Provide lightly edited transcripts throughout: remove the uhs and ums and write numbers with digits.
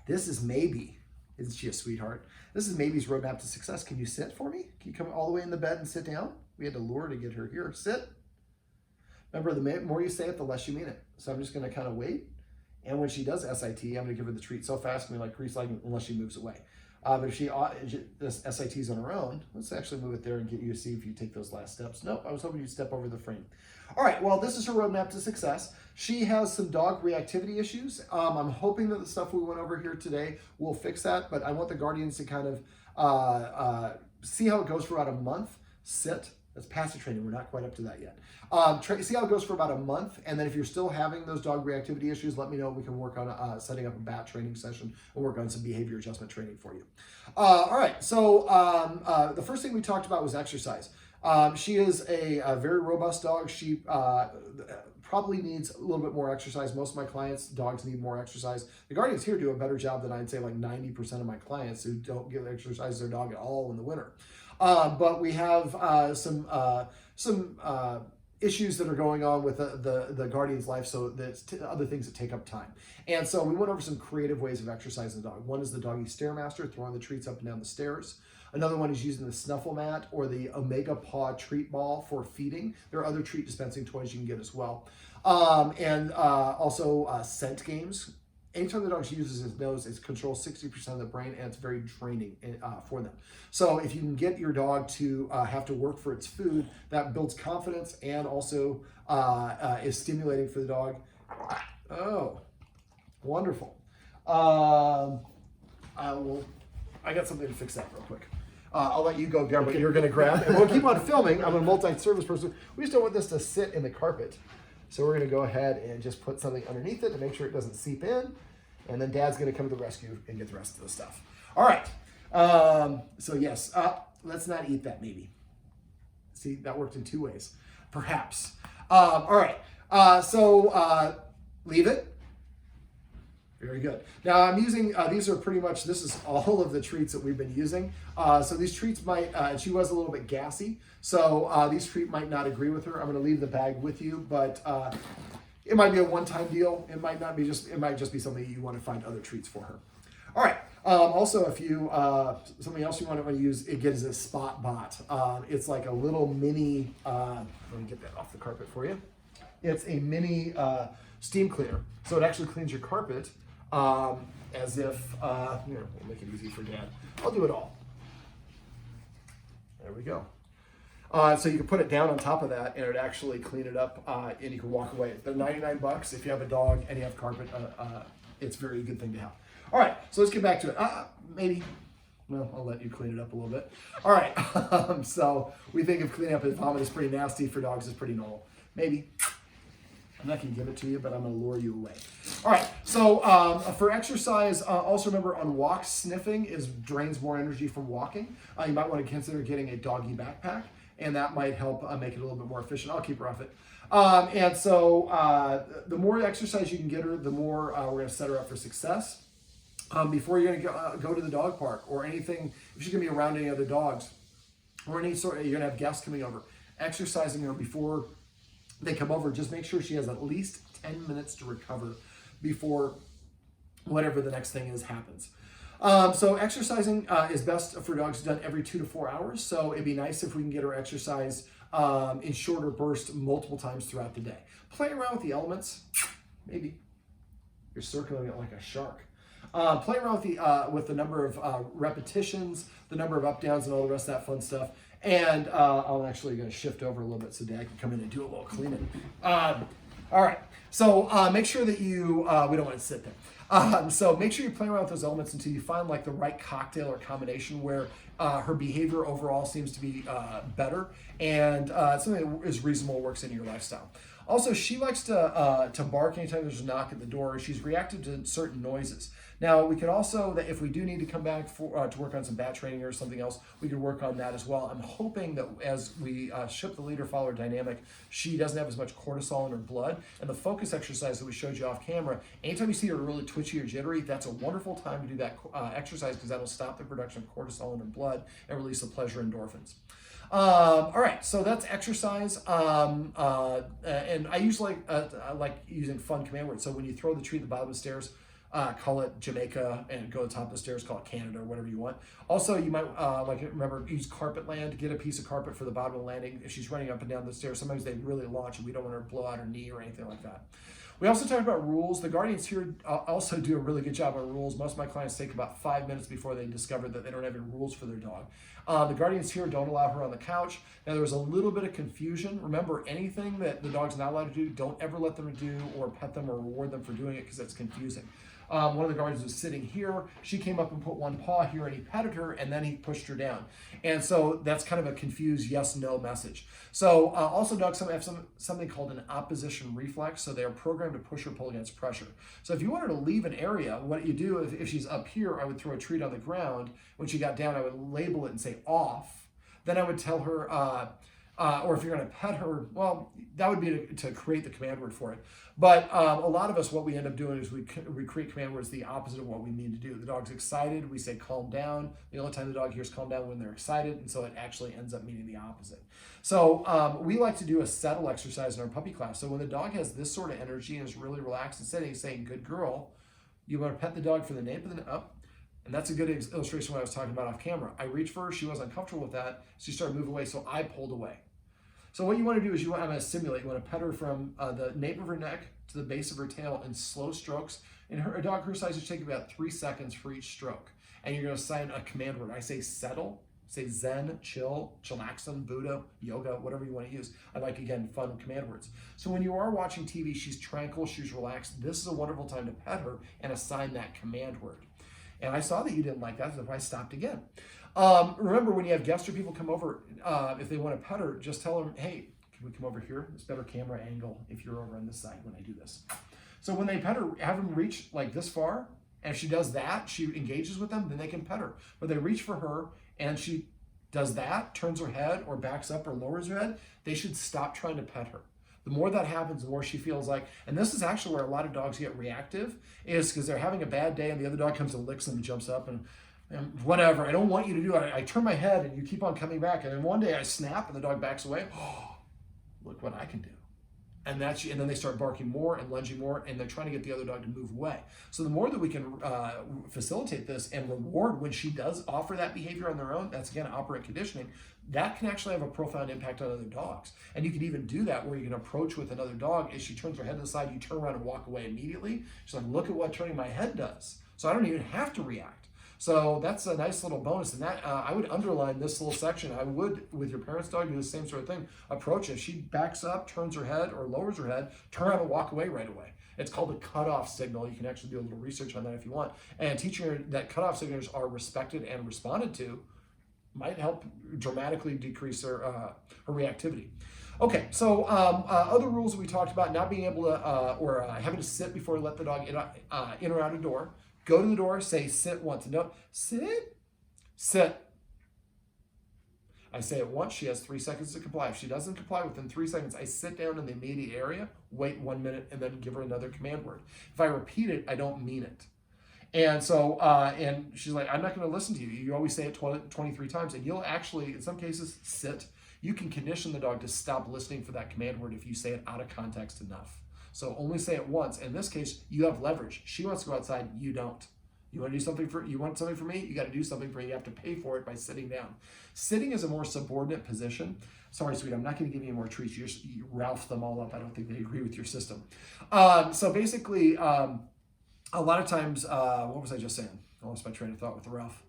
This is Maeby. Isn't she a sweetheart? This is Maeby's roadmap to success. Can you sit for me? Can you come all the way in the bed and sit down? We had to lure to get her here. Sit. Remember, the more you say it, the less you mean it. So I'm just going to kind of wait. And when she does SIT, I'm going to give her the treat so fast, I'm going to like grease lighting unless she moves away. But if she does SITs on her own, let's actually move it there and get you to see if you take those last steps. Nope, I was hoping you'd step over the frame. All right, well, this is her roadmap to success. She has some dog reactivity issues. I'm hoping that the stuff we went over here today will fix that, but I want the guardians to kind of see how it goes for about a month. Sit. That's passive training. We're not quite up to that yet. See how it goes for about a month, and then if you're still having those dog reactivity issues, let me know. We can work on setting up a BAT training session and work on some behavior adjustment training for you. All right, so the first thing we talked about was exercise. She is a very robust dog. She probably needs a little bit more exercise. Most of my clients' dogs need more exercise. The guardians here do a better job than I'd say like 90% of my clients who don't get exercise their dog at all in the winter. But we have some issues that are going on with the guardian's life, so that's other things that take up time. And so we went over some creative ways of exercising the dog. One is the doggy stairmaster, throwing the treats up and down the stairs. Another one is using the snuffle mat or the Omega Paw treat ball for feeding. There are other treat dispensing toys you can get as well. And also scent games. Anytime the dog uses his nose, it controls 60% of the brain, and it's very draining for them. So if you can get your dog to have to work for its food, that builds confidence and also is stimulating for the dog. Oh, wonderful. I got something to fix that real quick. I'll let you go grab what you're going to grab, and we'll keep on filming. I'm a multi-service person. We just don't want this to sit in the carpet. So we're going to go ahead and just put something underneath it to make sure it doesn't seep in. And then Dad's going to come to the rescue and get the rest of the stuff. All right. So yes, let's not eat that maybe. See, that worked in two ways. Perhaps. All right. Leave it. Very good. Now I'm using, these are pretty much, this is all of the treats that we've been using. So these treats might, and she was a little bit gassy, so these treats might not agree with her. I'm going to leave the bag with you, but it might be a one-time deal. It might not be it might just be something you want to find other treats for her. All right. Also, if you, something else you want to use, it gets a spot bot. It's like a little mini, let me get that off the carpet for you. It's a mini steam cleaner. So it actually cleans your carpet as if, here, we'll make it easy for Dad. I'll do it all. There we go. So you can put it down on top of that and it would actually clean it up and you can walk away. They're 99 bucks. If you have a dog and you have carpet, it's a very good thing to have. All right, so let's get back to it. Maybe, well, I'll let you clean it up a little bit. All right, so we think of cleaning up his vomit is pretty nasty. For dogs, it's pretty normal. Maybe. I'm not going to give it to you, but I'm going to lure you away. All right, so for exercise, also remember on walks, sniffing drains more energy from walking. You might want to consider getting a doggy backpack, and that might help make it a little bit more efficient. I'll keep her off it. And so the more exercise you can get her, the more we're going to set her up for success. Before you're going to go to the dog park or anything, if she's going to be around any other dogs or any sort of, you're going to have guests coming over, exercising her before they come over, just make sure she has at least 10 minutes to recover before whatever the next thing is happens. So exercising is best for dogs done every 2 to 4 hours. So it'd be nice if we can get her exercise in shorter bursts multiple times throughout the day. Play around with the elements. Maybe you're circling it like a shark. Play around with the number of repetitions, the number of up downs, and all the rest of that fun stuff. And I'm actually going to shift over a little bit so Dad can come in and do a little cleaning. All right. So make sure that you, we don't want to sit there. So make sure you play around with those elements until you find like the right cocktail or combination where her behavior overall seems to be better and something that is reasonable, works into your lifestyle. Also, she likes to bark anytime there's a knock at the door. She's reactive to certain noises. Now, we could also, that if we do need to come back to work on some bat training or something else, we could work on that as well. I'm hoping that as we ship the leader-follower dynamic, she doesn't have as much cortisol in her blood. And the focus exercise that we showed you off camera, anytime you see her really twitchy or jittery, that's a wonderful time to do that exercise because that'll stop the production of cortisol in her blood and release the pleasure endorphins. All right, so that's exercise, and I usually like using fun command words. So when you throw the treat at the bottom of the stairs, call it Jamaica, and go to the top of the stairs, call it Canada, or whatever you want. Also, you might remember, use carpet land. Get a piece of carpet for the bottom of the landing. If she's running up and down the stairs, sometimes they really launch and we don't want her to blow out her knee or anything like that. We also talked about rules. The guardians here also do a really good job on rules. Most of my clients take about 5 minutes before they discover that they don't have any rules for their dog. The guardians here don't allow her on the couch. Now, there's a little bit of confusion. Remember, anything that the dog's not allowed to do, don't ever let them do or pet them or reward them for doing it, because that's confusing. One of the guardians was sitting here. She came up and put one paw here, and he petted her, and then he pushed her down. And so that's kind of a confused yes/no message. So also, dogs have something called an opposition reflex. So they are programmed to push or pull against pressure. So if you want her to leave an area, what you do, if she's up here, I would throw a treat on the ground. When she got down, I would label it and say off. Then I would tell her, or if you're going to pet her, well, that would be to create the command word for it. But a lot of us, what we end up doing is we create command words the opposite of what we need to do. The dog's excited, we say calm down. The only time the dog hears calm down when they're excited, and so it actually ends up meaning the opposite. So we like to do a settle exercise in our puppy class. So when the dog has this sort of energy and is really relaxed and sitting, saying good girl, you want to pet the dog for the nape of the up. And that's a good illustration of what I was talking about off camera. I reached for her, she wasn't comfortable with that, she started moving away, so I pulled away. So what you want to do is I'm going to simulate. You want to pet her from the nape of her neck to the base of her tail in slow strokes. And a dog her size should take about 3 seconds for each stroke. And you're going to assign a command word. I say settle, say zen, chill, chillaxin, Buddha, yoga, whatever you want to use. I like, again, fun command words. So when you are watching TV, she's tranquil, she's relaxed. This is a wonderful time to pet her and assign that command word. And I saw that you didn't like that, so I stopped again. Remember, when you have guests or people come over, if they want to pet her, just tell them, hey, can we come over here? It's better camera angle if you're over on this side when I do this. So when they pet her, have them reach like this far, and if she does that, she engages with them, then they can pet her. But they reach for her, and she does that, turns her head, or backs up or lowers her head, they should stop trying to pet her. The more that happens, the more she feels like, and this is actually where a lot of dogs get reactive, is because they're having a bad day and the other dog comes and licks them and jumps up and whatever, I don't want you to do it. I turn my head and you keep on coming back. And then one day I snap and the dog backs away. Oh, look what I can do. And then they start barking more and lunging more, and they're trying to get the other dog to move away. So the more that we can facilitate this and reward when she does offer that behavior on their own, that's again operant conditioning, that can actually have a profound impact on other dogs. And you can even do that where you can approach with another dog. As she turns her head to the side, you turn around and walk away immediately. She's like, look at what turning my head does. So I don't even have to react. So that's a nice little bonus. And that I would underline this little section. I would, with your parents' dog, do the same sort of thing. Approach it. She backs up, turns her head, or lowers her head, turn around and walk away right away. It's called a cutoff signal. You can actually do a little research on that if you want. And teaching her that cutoff signals are respected and responded to might help dramatically decrease her reactivity. Okay, so other rules that we talked about: not being able to, or having to sit before you let the dog in or out a door. Go to the door, say sit once. No, sit, sit. I say it once, she has 3 seconds to comply. If she doesn't comply within 3 seconds, I sit down in the immediate area, wait 1 minute, and then give her another command word. If I repeat it, I don't mean it. And so, and she's like, I'm not going to listen to you. You always say it 23 times, and you'll actually, in some cases, sit. You can condition the dog to stop listening for that command word if you say it out of context enough. So only say it once. In this case, you have leverage. She wants to go outside, you don't. You want something for me? You got to do something for me. You have to pay for it by sitting down. Sitting is a more subordinate position. Sorry, sweetie, I'm not going to give you any more treats. You Ralph them all up. I don't think they agree with your system. So basically, a lot of times, what was I just saying? I lost my train of thought with the Ralph.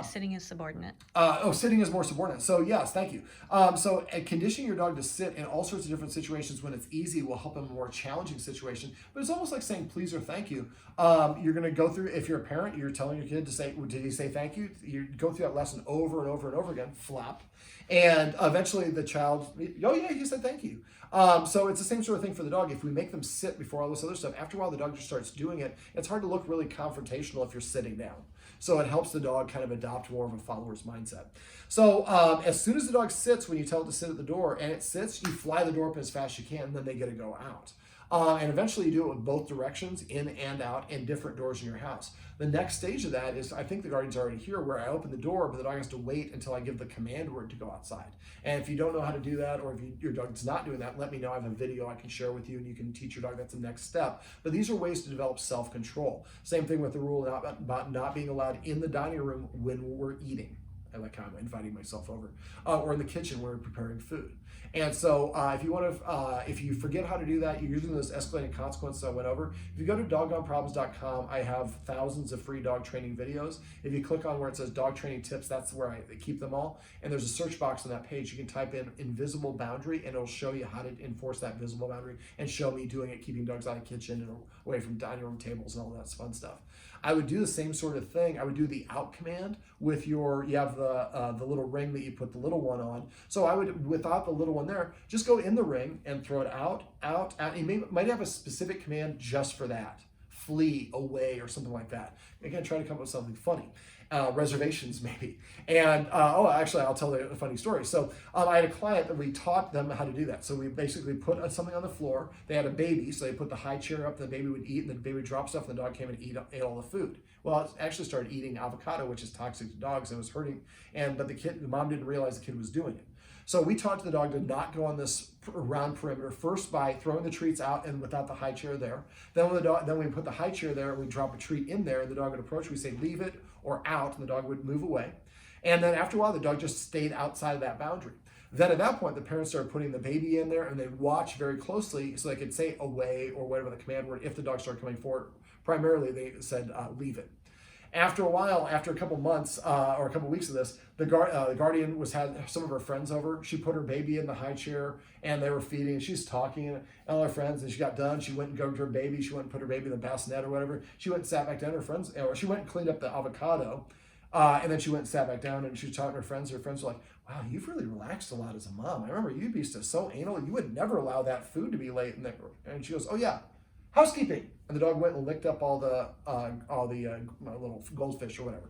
Sitting is subordinate. Sitting is more subordinate. So yes, thank you. So conditioning your dog to sit in all sorts of different situations when it's easy will help in a more challenging situation. But it's almost like saying please or thank you. You're going to go through, if you're a parent, you're telling your kid to say, did he say thank you? You go through that lesson over and over and over again, flap. And eventually the child, oh yeah, he said thank you. So it's the same sort of thing for the dog. If we make them sit before all this other stuff, after a while the dog just starts doing it. It's hard to look really confrontational if you're sitting down. So it helps the dog kind of adopt more of a follower's mindset. So as soon as the dog sits, when you tell it to sit at the door and it sits, you fly the door open as fast as you can, and then they get to go out. And eventually you do it with both directions, in and out, and different doors in your house. The next stage of that is, I think the guardian's already here, where I open the door, but the dog has to wait until I give the command word to go outside. And if you don't know how to do that, or if your dog's not doing that, let me know. I have a video I can share with you, and you can teach your dog. That's the next step. But these are ways to develop self-control. Same thing with the rule about not being allowed in the dining room when we're eating. I like how I'm inviting myself over, or in the kitchen when we're preparing food. And so if you want to, if you forget how to do that, you're using those escalating consequences I went over. If you go to doggoneproblems.com, I have thousands of free dog training videos. If you click on where it says dog training tips, that's where I keep them all. And there's a search box on that page. You can type in invisible boundary, and it'll show you how to enforce that visible boundary, and show me doing it, keeping dogs out of the kitchen and away from dining room tables and all that fun stuff. I would do the same sort of thing. I would do the out command with you have the little ring that you put the little one on. So I would, without the little one there, just go in the ring and throw it out. You might have a specific command just for that. Flee, away, or something like that. Again, try to come up with something funny. Reservations maybe. And actually, I'll tell a funny story. So I had a client that we taught them how to do that. So we basically put something on the floor. They had a baby, so they put the high chair up, the baby would eat, and the baby would drop stuff, and the dog came and ate all the food. Well, it actually started eating avocado, which is toxic to dogs, and was hurting. But the mom didn't realize the kid was doing it. So we taught the dog to not go on this round perimeter, first by throwing the treats out and without the high chair there. Then we put the high chair there, and we drop a treat in there, and the dog would approach. We say leave it or out, and the dog would move away. And then after a while, the dog just stayed outside of that boundary. Then at that point, the parents started putting the baby in there, and they'd watch very closely so they could say away or whatever the command word if the dog started coming forward. Primarily, they said leave it. After a while, after a couple months or a couple weeks of this, the guardian had some of her friends over. She put her baby in the high chair, and they were feeding, and she's talking and all her friends, and she got done. She went and go to her baby. She went and put her baby in the bassinet or whatever. She went and sat back down. Her friends, or she went and cleaned up the avocado, and then she went and sat back down, and she was talking to her friends. Her friends were like, wow, you've really relaxed a lot as a mom. I remember you'd be so anal. You would never allow that food to be late. And she goes, oh yeah, housekeeping. And the dog went and licked up all the little goldfish or whatever.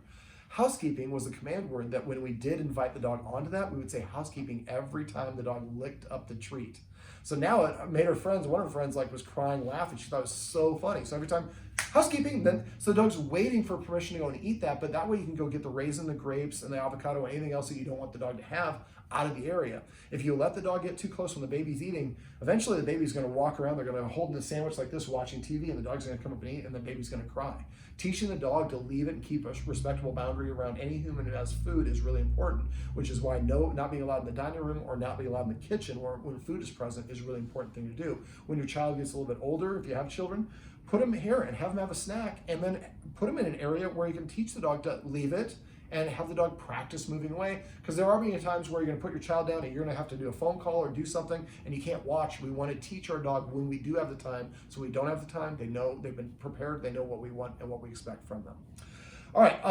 Housekeeping was the command word that when we did invite the dog onto that, we would say housekeeping every time the dog licked up the treat. So now it made her friends, one of her friends was crying, laughing. She thought it was so funny. So every time, housekeeping, so the dog's waiting for permission to go and eat that, but that way you can go get the raisin, the grapes, and the avocado, and anything else that you don't want the dog to have out of the area. If you let the dog get too close when the baby's eating, eventually the baby's gonna walk around, they're gonna hold the sandwich like this, watching TV, and the dog's gonna come up and eat, and the baby's gonna cry. Teaching the dog to leave it and keep a respectable boundary around any human who has food is really important, which is why not being allowed in the dining room or not being allowed in the kitchen or when food is present is a really important thing to do. When your child gets a little bit older, if you have children, put them here and have them have a snack, and then put them in an area where you can teach the dog to leave it and have the dog practice moving away. Because there are many times where you're gonna put your child down and you're gonna have to do a phone call or do something and you can't watch. We wanna teach our dog when we do have the time. So we don't have the time, they know, they've been prepared, they know what we want and what we expect from them. All right,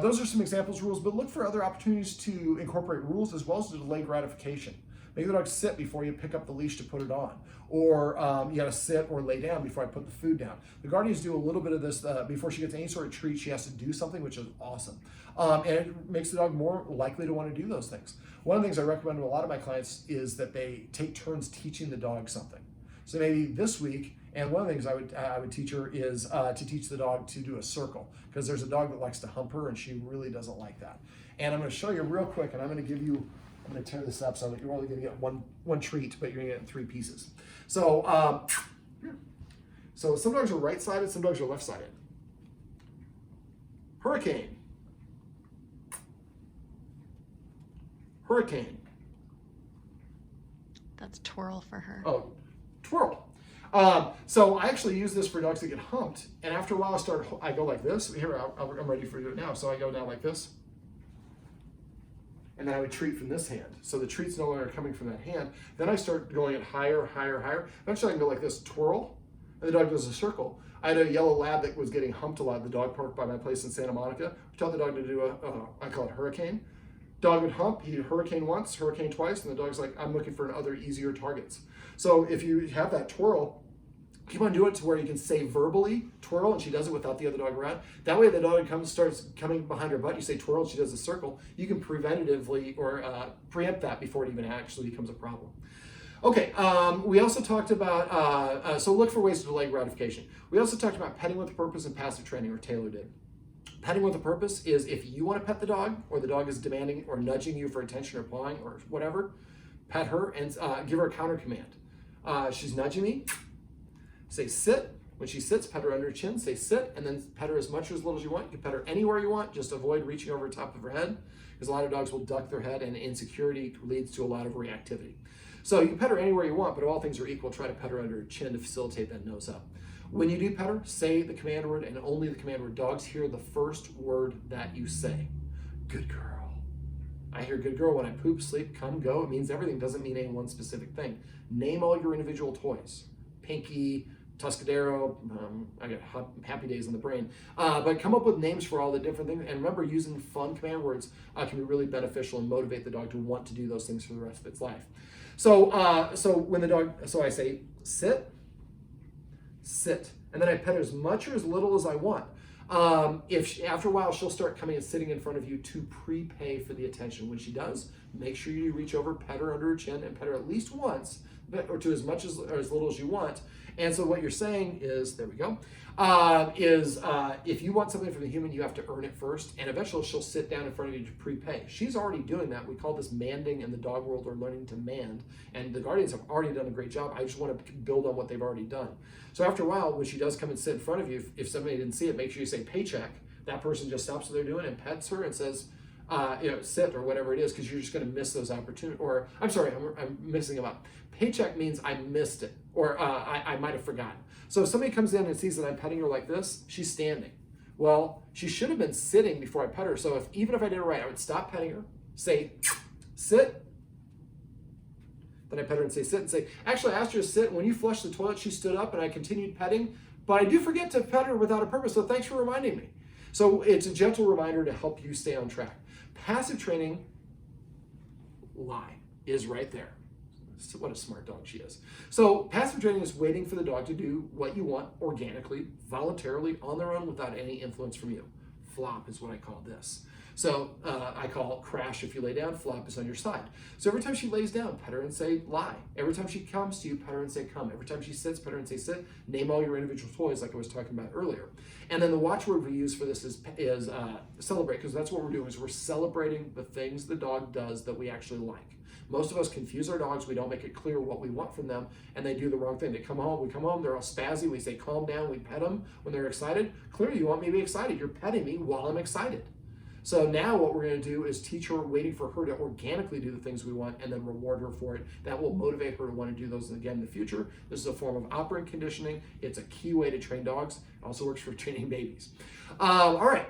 those are some examples rules, but look for other opportunities to incorporate rules as well as to delay gratification. Make the dog sit before you pick up the leash to put it on. Or you gotta sit or lay down before I put the food down. The guardians do a little bit of this before she gets any sort of treat. She has to do something, which is awesome. And it makes the dog more likely to wanna do those things. One of the things I recommend to a lot of my clients is that they take turns teaching the dog something. So maybe this week, and one of the things I would teach her is to teach the dog to do a circle, because there's a dog that likes to hump her and she really doesn't like that. And I'm gonna show you real quick, and I'm gonna tear this up so that you're only gonna get one treat, but you're gonna get it in 3 pieces. So, so some dogs are right-sided, some dogs are left-sided. Hurricane. Hurricane. That's twirl for her. Oh, twirl. So I actually use this for dogs that get humped, and after a while I go like this. Here, I'm ready for it now. So I go down like this, and then I would treat from this hand. So the treat's no longer coming from that hand. Then I start going it higher, higher, higher. Eventually I can go like this, twirl, and the dog does a circle. I had a yellow lab that was getting humped a lot at the dog park by my place in Santa Monica. I tell the dog to do I call it hurricane. Dog would hump, he'd hurricane once, hurricane twice, and the dog's like, I'm looking for other easier targets. So if you have that twirl, keep on doing it to where you can say verbally twirl, and she does it without the other dog around. That way the dog starts coming behind her butt, you say twirl, and she does a circle. You can preventatively or preempt that before it even actually becomes a problem. Okay, we also talked about, so look for ways to delay gratification. We also talked about petting with a purpose and passive training, or Taylor did. Petting with a purpose is if you want to pet the dog, or the dog is demanding or nudging you for attention or pawing or whatever, pet her and give her a counter command. She's nudging me, say sit. When she sits, pet her under her chin, say sit, and then pet her as much or as little as you want. You can pet her anywhere you want, just avoid reaching over the top of her head, because a lot of dogs will duck their head, and insecurity leads to a lot of reactivity. So you can pet her anywhere you want, but if all things are equal, try to pet her under her chin to facilitate that nose up. When you do pet her, say the command word and only the command word. Dogs hear the first word that you say. Good girl. I hear good girl when I poop, sleep, come, go. It means everything. Doesn't mean any one specific thing. Name all your individual toys. Pinky, Tuscadero, I got happy days in the brain. But come up with names for all the different things. And remember, using fun command words can be really beneficial and motivate the dog to want to do those things for the rest of its life. So when the dog, so I say sit, sit, and then I pet her as much or as little as I want. After a while, she'll start coming and sitting in front of you to prepay for the attention. When she does, make sure you reach over, pet her under her chin, and pet her at least once, or to as much as or as little as you want. And so what you're saying is, there we go, if you want something from the human, you have to earn it first, and eventually she'll sit down in front of you to prepay. She's already doing that. We call this manding in the dog world, or learning to mand, and the guardians have already done a great job. I just want to build on what they've already done. So after a while, when she does come and sit in front of you, if somebody didn't see it, make sure you say paycheck. That person just stops what they're doing and pets her and says, sit, or whatever it is, because you're just going to miss those opportunities. Or I'm sorry, I'm mixing them up. Paycheck means I missed it, or I might have forgotten. So if somebody comes in and sees that I'm petting her like this, she's standing. Well, she should have been sitting before I pet her. So even if I did it right, I would stop petting her, say sit, then I pet her and say sit, and say, actually I asked her to sit. When you flushed the toilet, she stood up, and I continued petting, but I do forget to pet her without a purpose, so thanks for reminding me. So it's a gentle reminder to help you stay on track. Passive training, lie, is right there. What a smart dog she is. So passive training is waiting for the dog to do what you want organically, voluntarily, on their own, without any influence from you. Flop is what I call this. So I call it crash if you lay down, flop is on your side. So every time she lays down, pet her and say lie. Every time she comes to you, pet her and say come. Every time she sits, pet her and say sit. Name all your individual toys, like I was talking about earlier. And then the watchword we use for this is celebrate, because that's what we're doing, is we're celebrating the things the dog does that we actually like. Most of us confuse our dogs. We don't make it clear what we want from them, and they do the wrong thing. They come home, we come home, they're all spazzy. We say calm down, we pet them when they're excited. Clearly you want me to be excited. You're petting me while I'm excited. So now what we're going to do is teach her, waiting for her to organically do the things we want, and then reward her for it. That will motivate her to want to do those again in the future. This is a form of operant conditioning. It's a key way to train dogs. It also works for training babies. All right.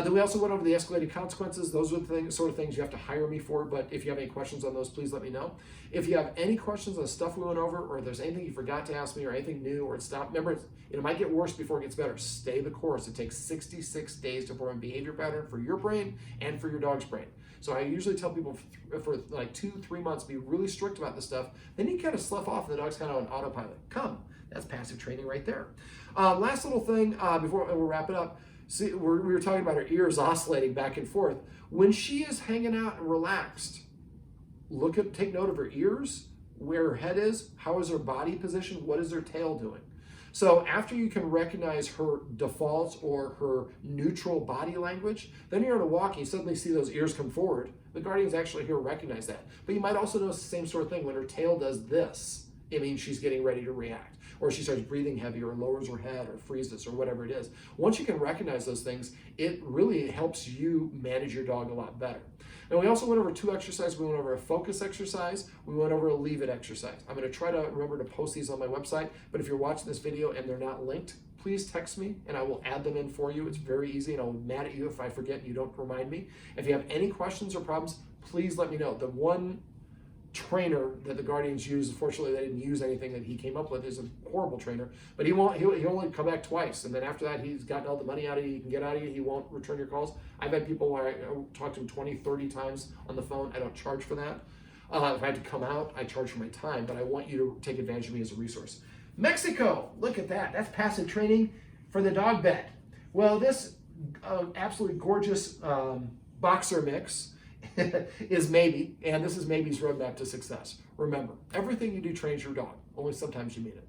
Then we also went over the escalating consequences. Those are the sort of things you have to hire me for, but if you have any questions on those, please let me know. If you have any questions on stuff we went over, or if there's anything you forgot to ask me, or anything new, or stop, remember, it might get worse before it gets better. Stay the course. It takes 66 days to form a behavior pattern for your brain and for your dog's brain. So I usually tell people for like 2-3 months, be really strict about this stuff. Then you kind of slough off, and the dog's kind of on autopilot. Come. That's passive training right there. Last little thing before we'll wrap it up. See, we were talking about her ears oscillating back and forth. When she is hanging out and relaxed, take note of her ears, where her head is, how is her body positioned, what is her tail doing. So after you can recognize her defaults or her neutral body language, then you're on a walk and you suddenly see those ears come forward. The guardian's actually here to recognize that. But you might also notice the same sort of thing when her tail does this. It means she's getting ready to react. Or she starts breathing heavy, or lowers her head, or freezes, or whatever it is. Once you can recognize those things, it really helps you manage your dog a lot better. And we also went over 2 exercises. We went over a focus exercise. We went over a leave it exercise. I'm going to try to remember to post these on my website, but if you're watching this video and they're not linked, please text me and I will add them in for you. It's very easy, and I'll be mad at you if I forget and you don't remind me. If you have any questions or problems, please let me know. The one trainer that the guardians use, unfortunately they didn't use anything that he came up with, is a horrible trainer, but he'll only come back twice, and then after that he's gotten all the money out of you he can get out of you. He won't return your calls. I've had people where I talked to him 20-30 times on the phone. I don't charge for that. If I had to come out, I charge for my time, but I want you to take advantage of me as a resource. Mexico, look at that. That's passive training for the dog bed. Well, this absolutely gorgeous boxer mix is Maeby, and this is Maeby's roadmap to success. Remember, everything you do trains your dog, only sometimes you mean it.